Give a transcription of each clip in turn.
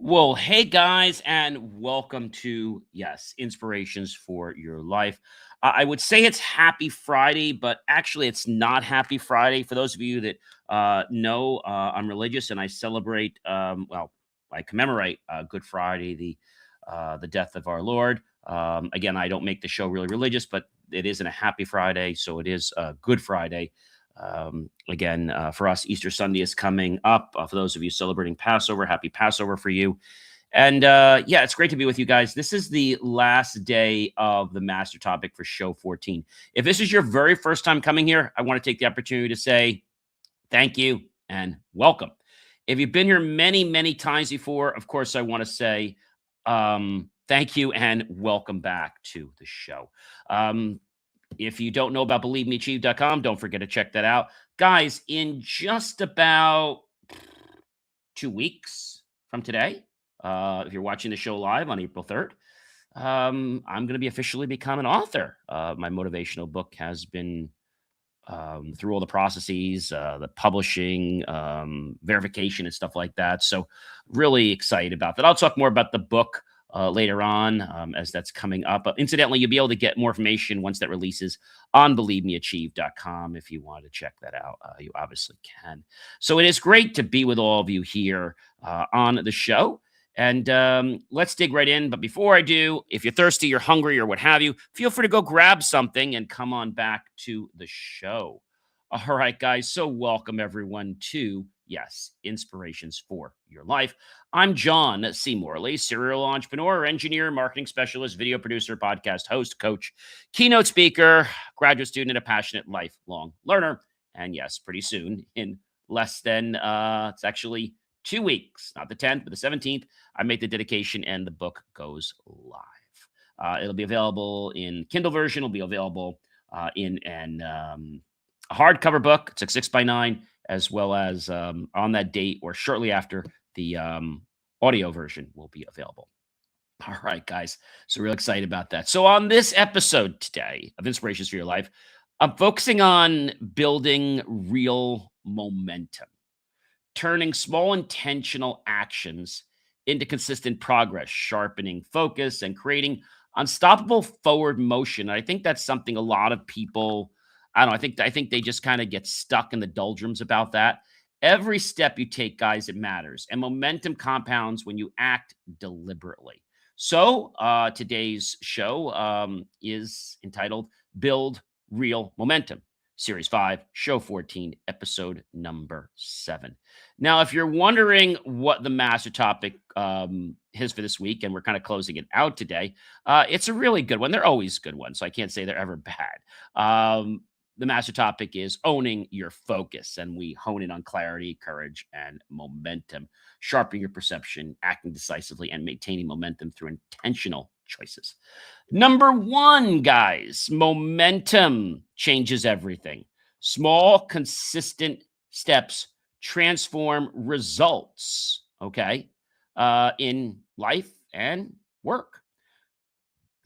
Well, hey guys, and welcome to Inspirations for Your Life. I would say it's Happy Friday, but actually, it's not Happy Friday. For those of you that know, I'm religious and I celebrate. I commemorate Good Friday, the death of our Lord. Again, I don't make the show really religious, but it isn't a Happy Friday, so it is Good Friday. Again, for us, Easter Sunday is coming up. For those of you celebrating Passover, happy Passover for you. And it's great to be with you guys. This is the last day of the master topic for show 14. If this is your very first time coming here, I want to take the opportunity to say thank you and welcome. If you've been here many, many times before, of course, I want to say thank you and welcome back to the show. If you don't know about believemeachieve.com, don't forget to check that out. Guys, in just about 2 weeks from today, if you're watching the show live on April 3rd, I'm going to be officially become an author. My motivational book has been through all the processes, the publishing, verification, and stuff like that. So, really excited about that. I'll talk more about the book later on as that's coming up. Incidentally, you'll be able to get more information once that releases on believemeachieve.com. If you want to check that out, you obviously can. So, it is great to be with all of you here on the show. And let's dig right in. But before I do, if you're thirsty, you're hungry, or what have you, feel free to go grab something and come on back to the show. All right, guys. So welcome everyone to, Inspirations for Your Life. I'm John C. Morley, serial entrepreneur, engineer, marketing specialist, video producer, podcast host, coach, keynote speaker, graduate student, and a passionate lifelong learner. And yes, pretty soon, in less than, it's actually 2 weeks, not the 10th, but the 17th, I make the dedication and the book goes live. It'll be available in Kindle version. It'll be available in a hardcover book. It's a 6x9, as well as on that date or shortly after, the audio version will be available. All right, guys. So real excited about that. So on this episode today of Inspirations for Your Life, I'm focusing on building real momentum, turning small intentional actions into consistent progress, sharpening focus and creating unstoppable forward motion. I think that's something a lot of people, I don't know, I think they just kind of get stuck in the doldrums about that. Every step you take, guys, it matters. And momentum compounds when you act deliberately. So today's show is entitled Build Real Momentum. Series 5, Show 14, Episode number 7. Now, if you're wondering what the master topic is for this week, and we're kind of closing it out today, it's a really good one. They're always good ones, so I can't say they're ever bad. The master topic is owning your focus, and we hone in on clarity, courage, and momentum, sharpening your perception, acting decisively, and maintaining momentum through intentional choices. Number 1, guys, momentum changes everything. Small, consistent steps transform results, okay, in life and work.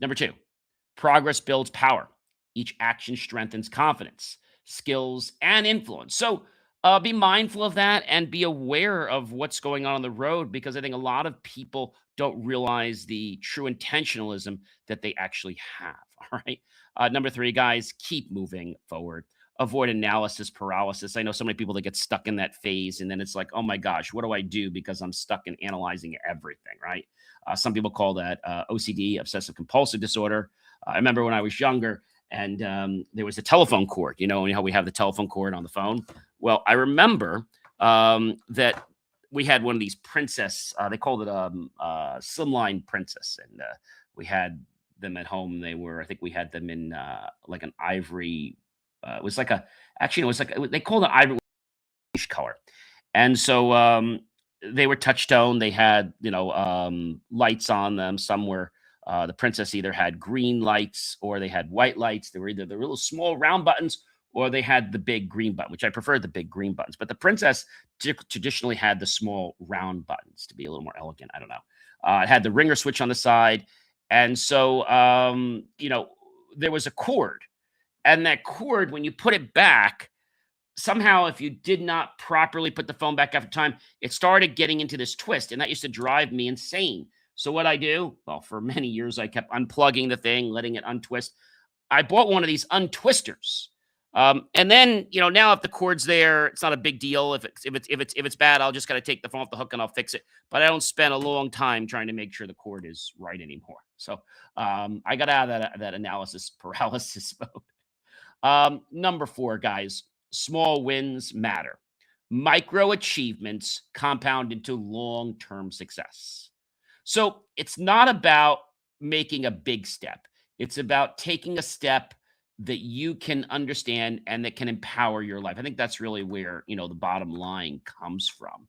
Number 2, progress builds power. Each action strengthens confidence, skills, and influence. So be mindful of that and be aware of what's going on the road, because I think a lot of people don't realize the true intentionalism that they actually have. All right. Number 3, guys, keep moving forward. Avoid analysis paralysis. I know so many people that get stuck in that phase, and then it's like, oh my gosh, what do I do? Because I'm stuck in analyzing everything, right? Some people call that OCD, obsessive compulsive disorder. I remember when I was younger, and there was a telephone cord, how we have the telephone cord on the phone. Well, I remember that we had one of these princess, they called it slimline princess. And we had them at home. I think we had them in like an ivory. It was like they called it ivory color. And so they were touch tone. They had, lights on them. Some were, the princess either had green lights or they had white lights. They were either the little small round buttons or they had the big green button, which I preferred the big green buttons. But the princess traditionally had the small round buttons to be a little more elegant. I don't know. It had the ringer switch on the side. And so, there was a cord. And that cord, when you put it back, somehow, if you did not properly put the phone back after time, it started getting into this twist, and that used to drive me insane. So what I do? Well, for many years, I kept unplugging the thing, letting it untwist. I bought one of these untwisters. And then, now if the cord's there, it's not a big deal. If it's bad, I'll just gotta take the phone off the hook and I'll fix it. But I don't spend a long time trying to make sure the cord is right anymore. So I got out of that analysis paralysis mode. Number four, guys, small wins matter. Micro achievements compound into long term success. So it's not about making a big step, it's about taking a step that you can understand and that can empower your life. I think that's really where, the bottom line comes from.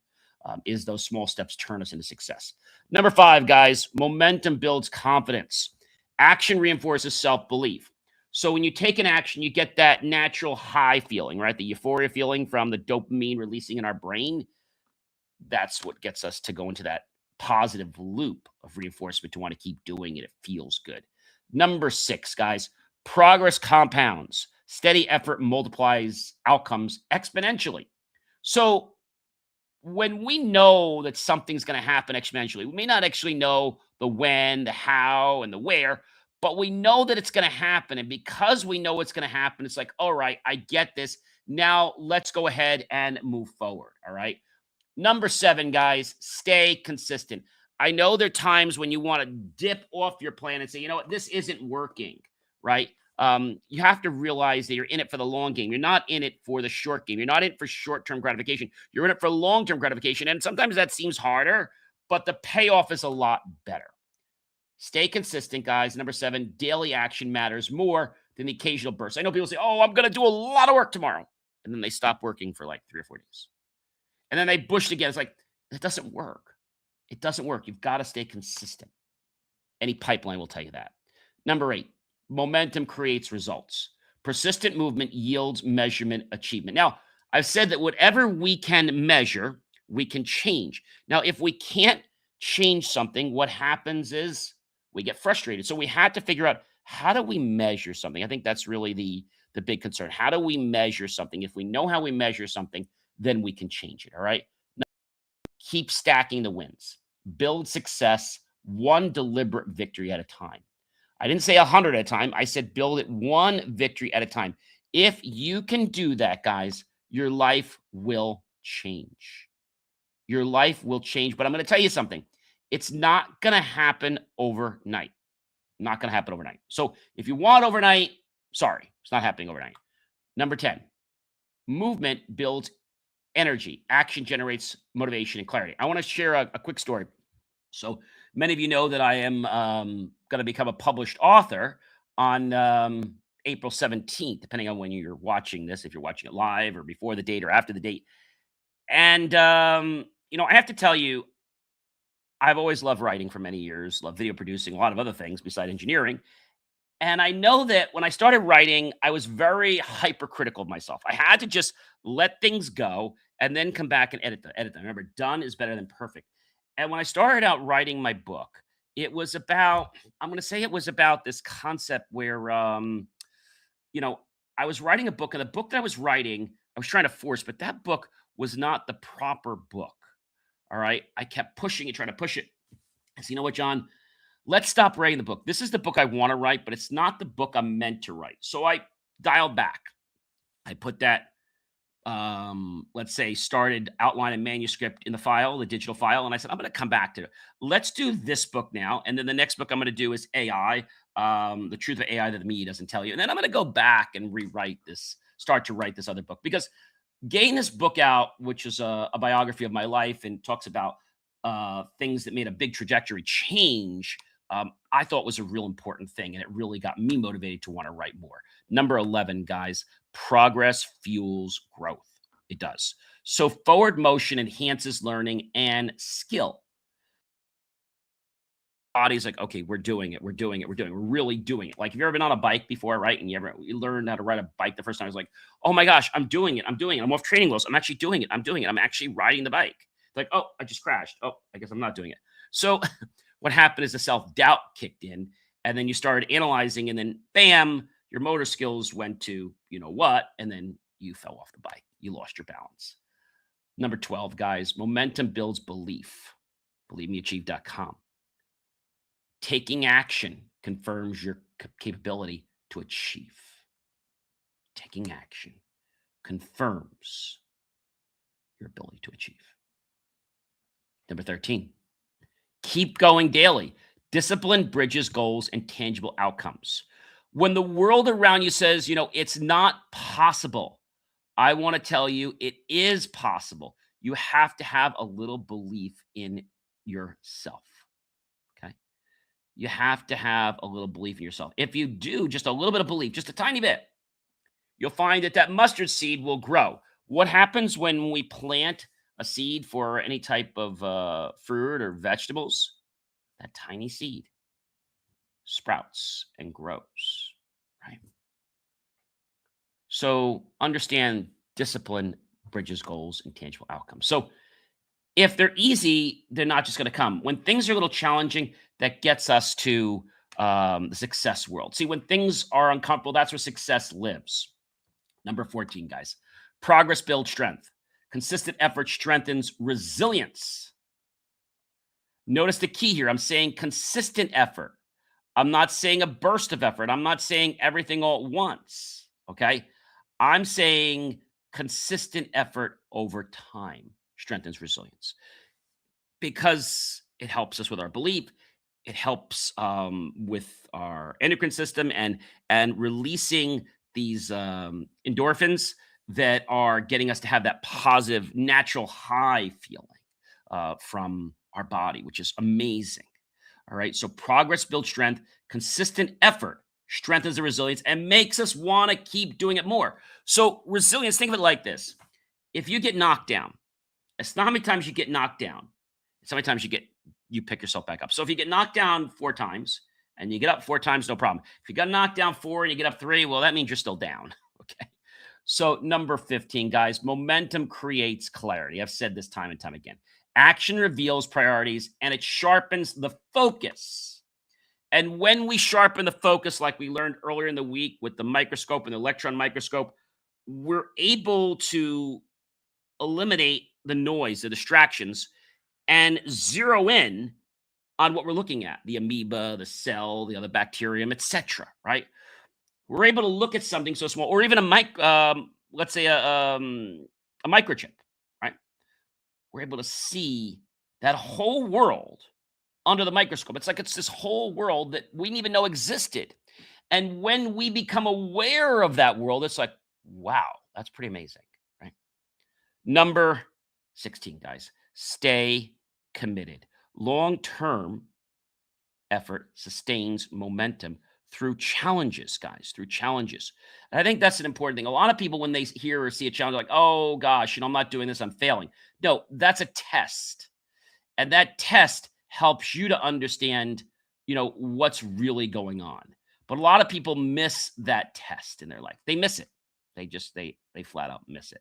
Is those small steps turn us into success. Number five, guys, momentum builds confidence. Action reinforces self belief. So when you take an action, you get that natural high feeling, right? The euphoria feeling from the dopamine releasing in our brain. That's what gets us to go into that positive loop of reinforcement to want to keep doing it. It feels good. Number six, guys, progress compounds. Steady effort multiplies outcomes exponentially. So when we know that something's going to happen exponentially, we may not actually know the when, the how, and the where, but we know that it's going to happen. And because we know it's going to happen, it's like, all right, I get this. Now let's go ahead and move forward. All right. Number seven, guys, stay consistent. I know there are times when you want to dip off your plan and say, you know what, this isn't working, right? You have to realize that you're in it for the long game. You're not in it for the short game. You're not in it for short-term gratification. You're in it for long-term gratification. And sometimes that seems harder, but the payoff is a lot better. Stay consistent, guys. Number seven, daily action matters more than the occasional burst. I know people say, oh, I'm going to do a lot of work tomorrow. And then they stop working for like 3 or 4 days. And then they push it again. It's like, it doesn't work. It doesn't work. You've got to stay consistent. Any pipeline will tell you that. Number eight, momentum creates results. Persistent movement yields measurement achievement. Now, I've said that whatever we can measure, we can change. Now, if we can't change something, what happens is we get frustrated. So we had to figure out, how do we measure something? I think that's really the big concern. How do we measure something? If we know how we measure something, then we can change it. All right. Now, keep stacking the wins. Build success one deliberate victory at a time. I didn't say 100 at a time. I said build it one victory at a time. If you can do that, guys, your life will change. Your life will change. But I'm going to tell you something. It's not going to happen overnight. Not going to happen overnight. So if you want overnight, sorry, it's not happening overnight. Number 10, movement builds energy. Action generates motivation and clarity. I want to share a quick story. So many of you know that I am going to become a published author on April 17th, depending on when you're watching this, if you're watching it live or before the date or after the date. And, I have to tell you, I've always loved writing for many years, loved video producing, a lot of other things besides engineering. And I know that when I started writing, I was very hypercritical of myself. I had to just let things go and then come back and edit them. Remember, done is better than perfect. And when I started out writing my book, it was about, I'm going to say it was about this concept where, I was writing a book, and the book that I was writing, I was trying to force, but that book was not the proper book. All right. I kept pushing it, trying to push it. I said, you know what, John? Let's stop writing the book. This is the book I want to write, but it's not the book I'm meant to write. So I dialed back. I put that, let's say, started outline and manuscript in the file, the digital file. And I said, I'm going to come back to it. Let's do this book now. And then the next book I'm going to do is AI, the truth of AI that the media doesn't tell you. And then I'm going to go back and start to write this other book, because getting this book out, which is a biography of my life and talks about things that made a big trajectory change, I thought was a real important thing. And it really got me motivated to want to write more. Number 11, guys, progress fuels growth. It does. So forward motion enhances learning and skill. Body's like, okay, we're doing it. We're really doing it. Like, have you ever been on a bike before, right? And you learned how to ride a bike the first time. I was like, oh my gosh, I'm doing it. I'm off training wheels. I'm actually doing it. I'm actually riding the bike. Like, oh, I just crashed. Oh, I guess I'm not doing it. So what happened is the self-doubt kicked in, and then you started analyzing, and then bam, your motor skills went to, you know what, and then you fell off the bike. you lost your balance. Number 12, guys, momentum builds belief. BelieveMeAchieve.com. Taking action confirms your capability to achieve. Taking action confirms your ability to achieve. Number 13, keep going daily. Discipline bridges goals and tangible outcomes. When the world around you says, it's not possible, I want to tell you it is possible. You have to have a little belief in yourself. Okay. You have to have a little belief in yourself. If you do just a little bit of belief, just a tiny bit, you'll find that mustard seed will grow. What happens when we plant a seed for any type of fruit or vegetables? That tiny seed sprouts and grows, right? So understand discipline bridges goals and tangible outcomes. So if they're easy, they're not just going to come. When things are a little challenging, that gets us to the success world. See, when things are uncomfortable, that's where success lives. Number 14, guys. Progress builds strength. Consistent effort strengthens resilience. Notice the key here. I'm saying consistent effort. I'm not saying a burst of effort. I'm not saying everything all at once. Okay. I'm saying consistent effort over time strengthens resilience because it helps us with our belief. It helps with our endocrine system and releasing these endorphins that are getting us to have that positive, natural high feeling from our body, which is amazing. All right. So progress builds strength. Consistent effort strengthens the resilience and makes us want to keep doing it more. So resilience, think of it like this. If you get knocked down, it's not how many times you get knocked down. It's how many times you pick yourself back up. So if you get knocked down 4 times and you get up 4 times, no problem. If you got knocked down 4 and you get up 3, well, that means you're still down. Okay. So number 15, guys, momentum creates clarity. I've said this time and time again. Action reveals priorities and it sharpens the focus. And when we sharpen the focus, like we learned earlier in the week with the microscope and the electron microscope, we're able to eliminate the noise, the distractions, and zero in on what we're looking at, the amoeba, the cell, the other bacterium, etc. Right? We're able to look at something so small, or even let's say a microchip, right? We're able to see that whole world under the microscope. It's this whole world that we didn't even know existed. And when we become aware of that world, it's like, wow, that's pretty amazing, right? Number 16, guys, stay committed. Long-term effort sustains momentum through challenges, guys, through challenges. And I think that's an important thing. A lot of people, when they hear or see a challenge, are like, oh gosh, I'm not doing this, I'm failing. No, that's a test. And that test helps you to understand, what's really going on. But a lot of people miss that test in their life. They miss it. They flat out miss it.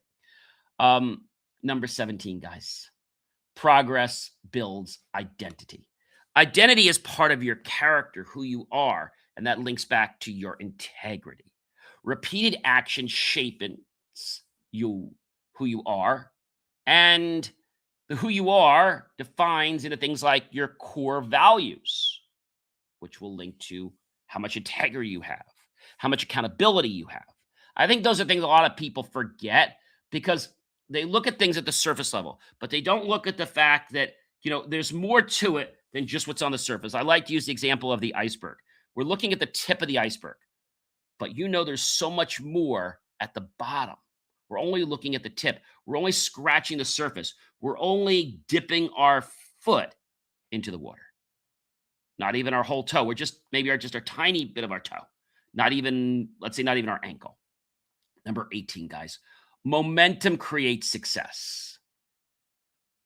Number 17, guys, progress builds identity. Identity is part of your character, who you are, and that links back to your integrity. Repeated action shapes who you are, and who you are defines into things like your core values, which will link to how much integrity you have, how much accountability you have. I think those are things a lot of people forget because they look at things at the surface level, but they don't look at the fact that, there's more to it than just what's on the surface. I like to use the example of the iceberg. We're looking at the tip of the iceberg, but there's so much more at the bottom. We're only looking at the tip. We're only scratching the surface. We're only dipping our foot into the water. Not even our whole toe. We're just our tiny bit of our toe. Not even our ankle. Number 18, guys. Momentum creates success.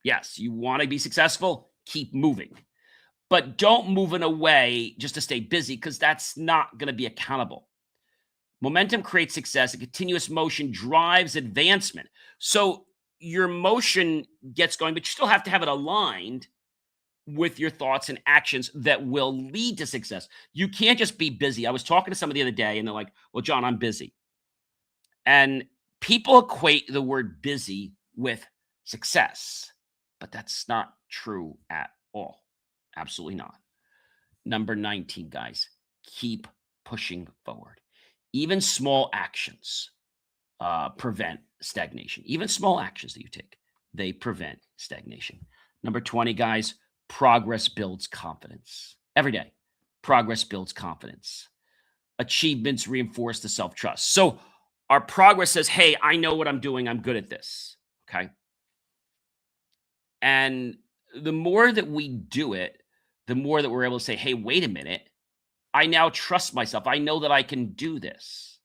Yes, you want to be successful? Keep moving. But don't move in a way just to stay busy because that's not going to be accountable. Momentum creates success. A continuous motion drives advancement. So your motion gets going, but you still have to have it aligned with your thoughts and actions that will lead to success. You can't just be busy. I was talking to somebody the other day and they're like, well, John, I'm busy. And People equate the word busy with success, but that's not true at all. Absolutely not. Number 19, guys, keep pushing forward. Even small actions prevent stagnation. Even small actions that you take, they prevent stagnation. Number 20, guys, progress builds confidence. Every day, progress builds confidence. Achievements reinforce the self-trust. So our progress says, hey, I know what I'm doing. I'm good at this. Okay. And the more that we do it, the more that we're able to say, hey, wait a minute. I now trust myself. I know that I can do this.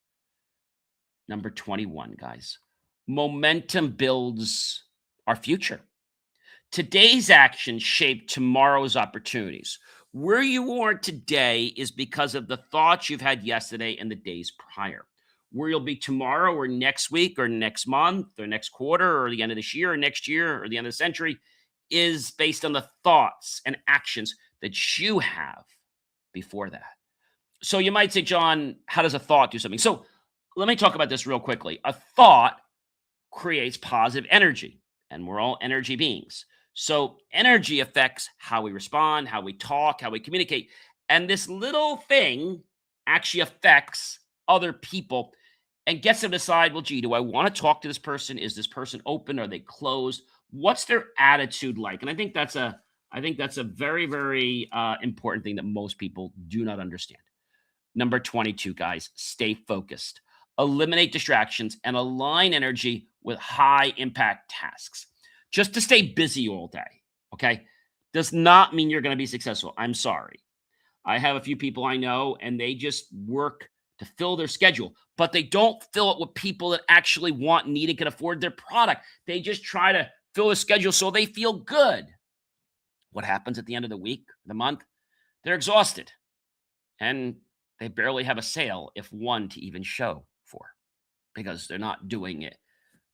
Number 21, guys. Momentum builds our future. Today's actions shape tomorrow's opportunities. Where you are today is because of the thoughts you've had yesterday and the days prior. Where you'll be tomorrow or next week or next month or next quarter or the end of this year or next year or the end of the century is based on the thoughts and actions that you have before that. So you might say, John, how does a thought do something? So let me talk about this real quickly. A thought creates positive energy, and we're all energy beings. So energy affects how we respond, how we talk, how we communicate. And this little thing actually affects other people and gets them to decide, well, gee, do I want to talk to this person? Is this person open? Are they closed? What's their attitude like? And I think that's a very, very important thing that most people do not understand. Number 22, guys, stay focused. Eliminate distractions and align energy with high impact tasks. Just to stay busy all day, okay, does not mean you're going to be successful. I'm sorry. I have a few people I know, and they just work to fill their schedule, but they don't fill it with people that actually want, need, and can afford their product. They just try to fill the schedule so they feel good. What happens at the end of the week, the month? They're exhausted, and they barely have a sale, if one to even show for, because they're not doing it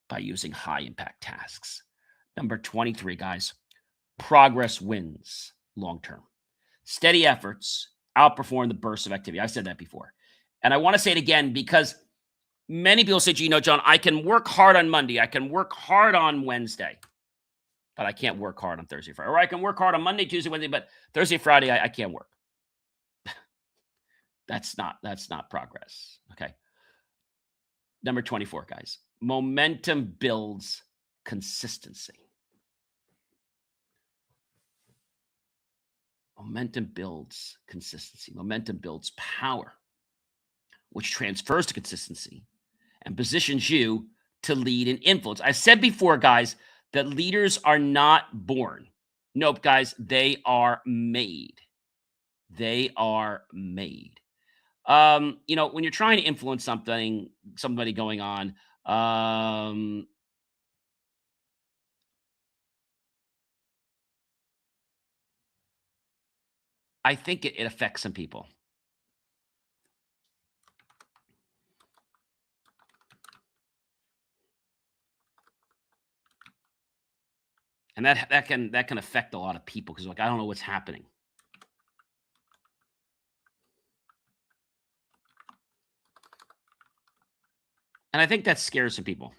by using high impact tasks. Number 23, guys, progress wins long term. Steady efforts outperform the bursts of activity. I said that before. And I want to say it again because many people say, you know, John, I can work hard on Monday. I can work hard on Wednesday, but I can't work hard on Thursday, Friday. Or I can work hard on Monday, Tuesday, Wednesday, but Thursday, Friday, I can't work. That's not progress. Okay. Number 24, guys, momentum builds consistency. Momentum builds consistency. Momentum builds power, which transfers to consistency and positions you to lead and influence. I said before, guys, that leaders are not born. Nope, guys, they are made. They are made. You know, when you're trying to influence somebody going on, I think it affects some people. And that can affect a lot of people because, like, I don't know what's happening. And I think that scares some people.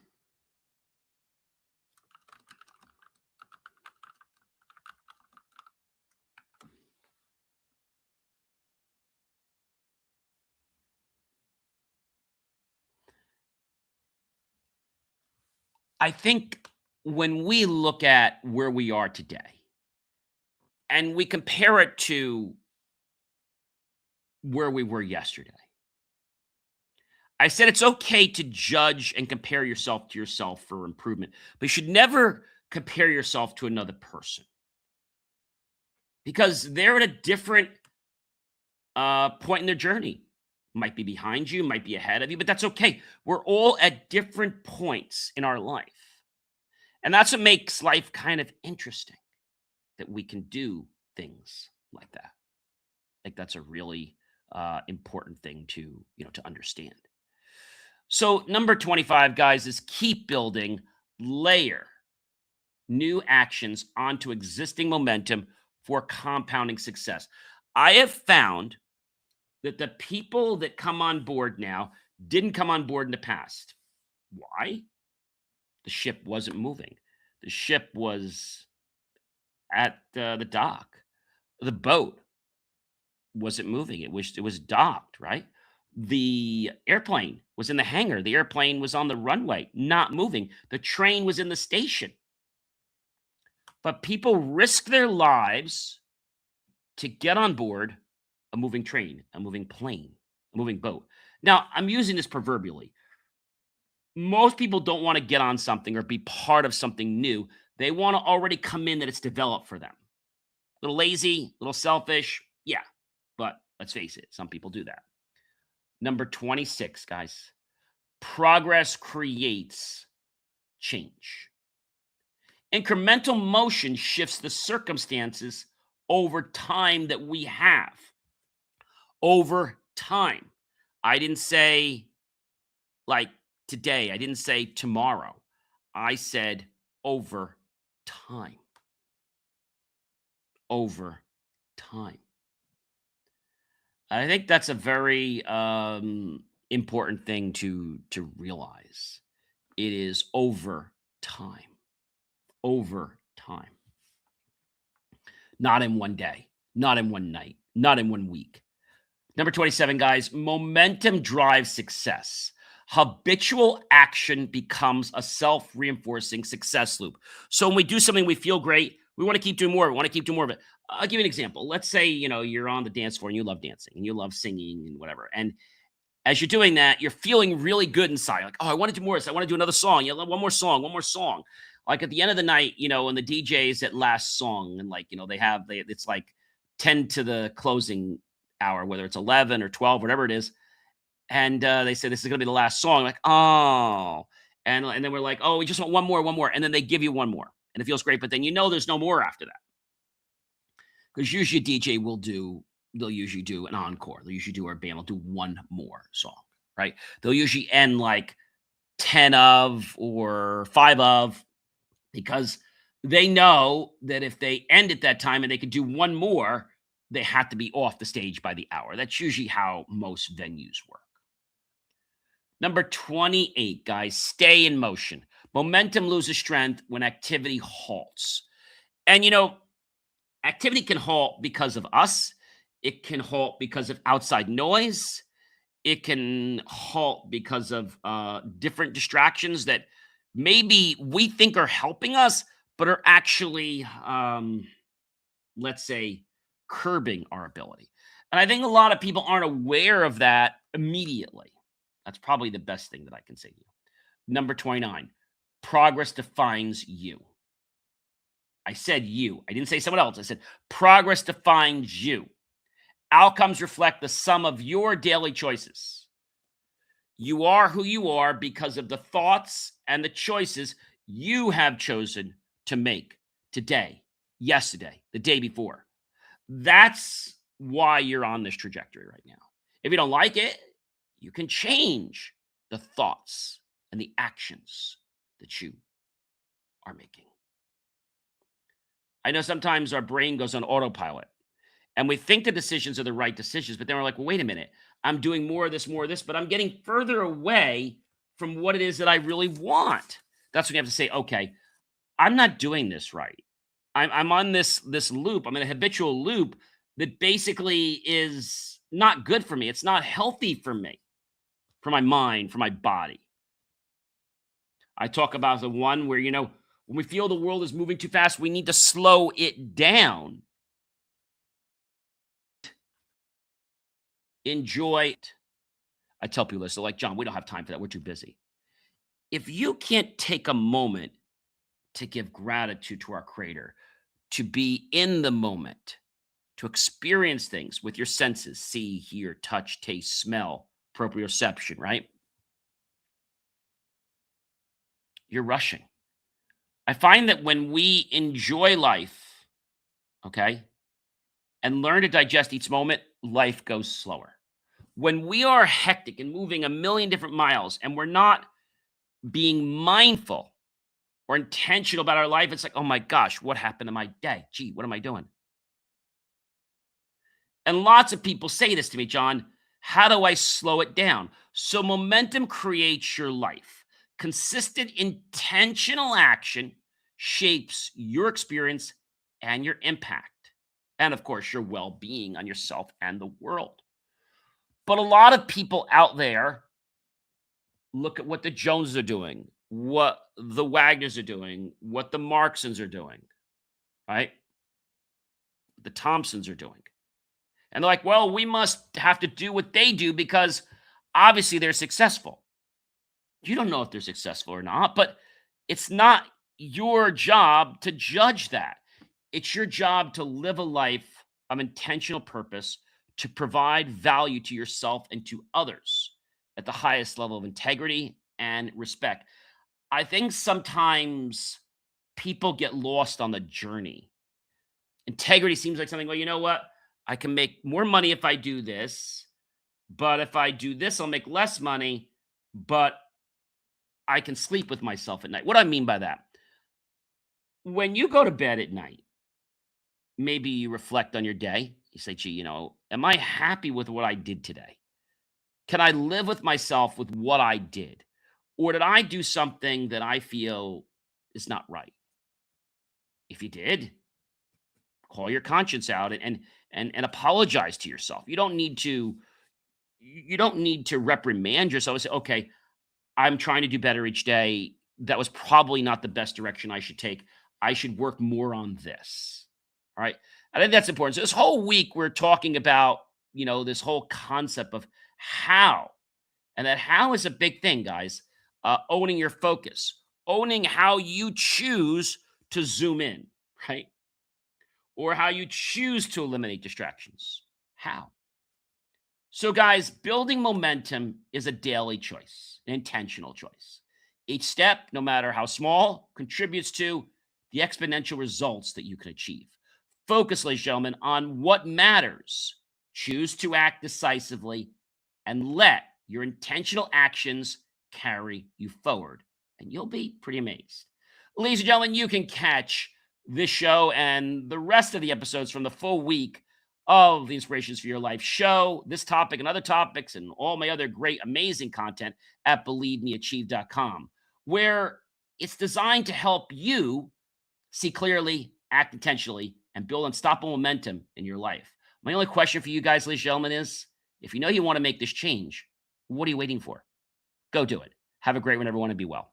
I think when we look at where we are today and we compare it to where we were yesterday, I said it's okay to judge and compare yourself to yourself for improvement, but you should never compare yourself to another person because they're at a different point in their journey. Might be behind you, might be ahead of you, but that's okay. We're all at different points in our life. And that's what makes life kind of interesting, that we can do things like that. Like that's a really important thing to understand. So number 25, guys, is keep building, layer new actions onto existing momentum for compounding success. I have found that the people that come on board now didn't come on board in the past. Why? The ship wasn't moving. The ship was at the dock. The boat wasn't moving. It was docked, right? The airplane was in the hangar. The airplane was on the runway, not moving. The train was in the station. But people risk their lives to get on board a moving train, a moving plane, a moving boat. Now, I'm using this proverbially. Most people don't want to get on something or be part of something new. They want to already come in that it's developed for them. A little lazy, a little selfish. Yeah. But let's face it, some people do that. Number 26, guys. Progress creates change. Incremental motion shifts the circumstances over time that we have. Over time. I didn't say like today. I didn't say tomorrow. I said over time. Over time. I think that's a very important thing to realize. It is over time. Over time. Not in one day, not in one night, not in one week. Number 27, guys, momentum drives success. Habitual action becomes a self reinforcing success loop. So when we do something, we feel great. We want to keep doing more. We want to keep doing more of it. I'll give you an example. Let's say, you're on the dance floor and you love dancing and you love singing and whatever. And as you're doing that, you're feeling really good inside. Like, oh, I want to do more of this. I want to do another song. Yeah, one more song, one more song. Like at the end of the night, when the DJs at last song and it's like 10 to the closing hour, whether it's 11 or 12, whatever it is. And they say, this is going to be the last song. Like, oh, and then we're like, oh, we just want one more, one more. And then they give you one more and it feels great. But then, there's no more after that. Because usually a DJ they'll usually do an encore. They'll usually do, or a band will do one more song, right? They'll usually end like 10 of or 5 of, because they know that if they end at that time and they could do one more, they have to be off the stage by the hour. That's usually how most venues work. Number 28, guys, stay in motion. Momentum loses strength when activity halts. And, activity can halt because of us. It can halt because of outside noise. It can halt because of different distractions that maybe we think are helping us, but are actually, let's say, curbing our ability. And I think a lot of people aren't aware of that immediately. That's probably the best thing that I can say to you. Number 29, progress defines you. I said you. I didn't say someone else. I said progress defines you. Outcomes reflect the sum of your daily choices. You are who you are because of the thoughts and the choices you have chosen to make today, yesterday, the day before. That's why you're on this trajectory right now. If you don't like it, you can change the thoughts and the actions that you are making. I know sometimes our brain goes on autopilot and we think the decisions are the right decisions, but then we're like, well, wait a minute. I'm doing more of this, but I'm getting further away from what it is that I really want. That's when you have to say, okay, I'm not doing this right. I'm on this loop. I'm in a habitual loop that basically is not good for me. It's not healthy for me, for my mind, for my body. I talk about the one where, when we feel the world is moving too fast, we need to slow it down. Enjoy it. I tell people this. They're like, John, we don't have time for that. We're too busy. If you can't take a moment to give gratitude to our Creator, to be in the moment, to experience things with your senses, see, hear, touch, taste, smell, proprioception, right? You're rushing. I find that when we enjoy life, okay, and learn to digest each moment, life goes slower. When we are hectic and moving a million different miles and we're not being mindful or intentional about our life, it's like, oh my gosh, what happened to my day? Gee, what am I doing? And lots of people say this to me, John, how do I slow it down? So momentum creates your life. Consistent intentional action shapes your experience and your impact, and of course, your well being on yourself and the world. But a lot of people out there look at what the Joneses are doing, what the Wagners are doing, what the Marksons are doing, right? The Thompsons are doing. And they're like, well, we must have to do what they do because obviously they're successful. You don't know if they're successful or not, but it's not your job to judge that. It's your job to live a life of intentional purpose, to provide value to yourself and to others at the highest level of integrity and respect. I think sometimes people get lost on the journey. Integrity seems like something, well, you know what? I can make more money if I do this, but if I do this, I'll make less money, but I can sleep with myself at night. What do I mean by that? When you go to bed at night, maybe you reflect on your day. You say, gee, am I happy with what I did today? Can I live with myself with what I did? Or did I do something that I feel is not right? If you did, call your conscience out and apologize to yourself. You don't need to reprimand yourself and say, okay, I'm trying to do better each day. That was probably not the best direction I should take. I should work more on this. All right. I think that's important. So this whole week we're talking about, this whole concept of how, and that how is a big thing, guys. Owning your focus, owning how you choose to zoom in, right? Or how you choose to eliminate distractions. How? So, guys, building momentum is a daily choice, an intentional choice. Each step, no matter how small, contributes to the exponential results that you can achieve. Focus, ladies and gentlemen, on what matters. Choose to act decisively and let your intentional actions carry you forward, and you'll be pretty amazed. Ladies and gentlemen, you can catch this show and the rest of the episodes from the full week of the Inspirations for Your Life show, this topic and other topics, and all my other great, amazing content at believemeachieve.com, where it's designed to help you see clearly, act intentionally, and build unstoppable momentum in your life. My only question for you guys, ladies and gentlemen, is if you know you want to make this change, what are you waiting for? Go do it. Have a great one, everyone, and be well.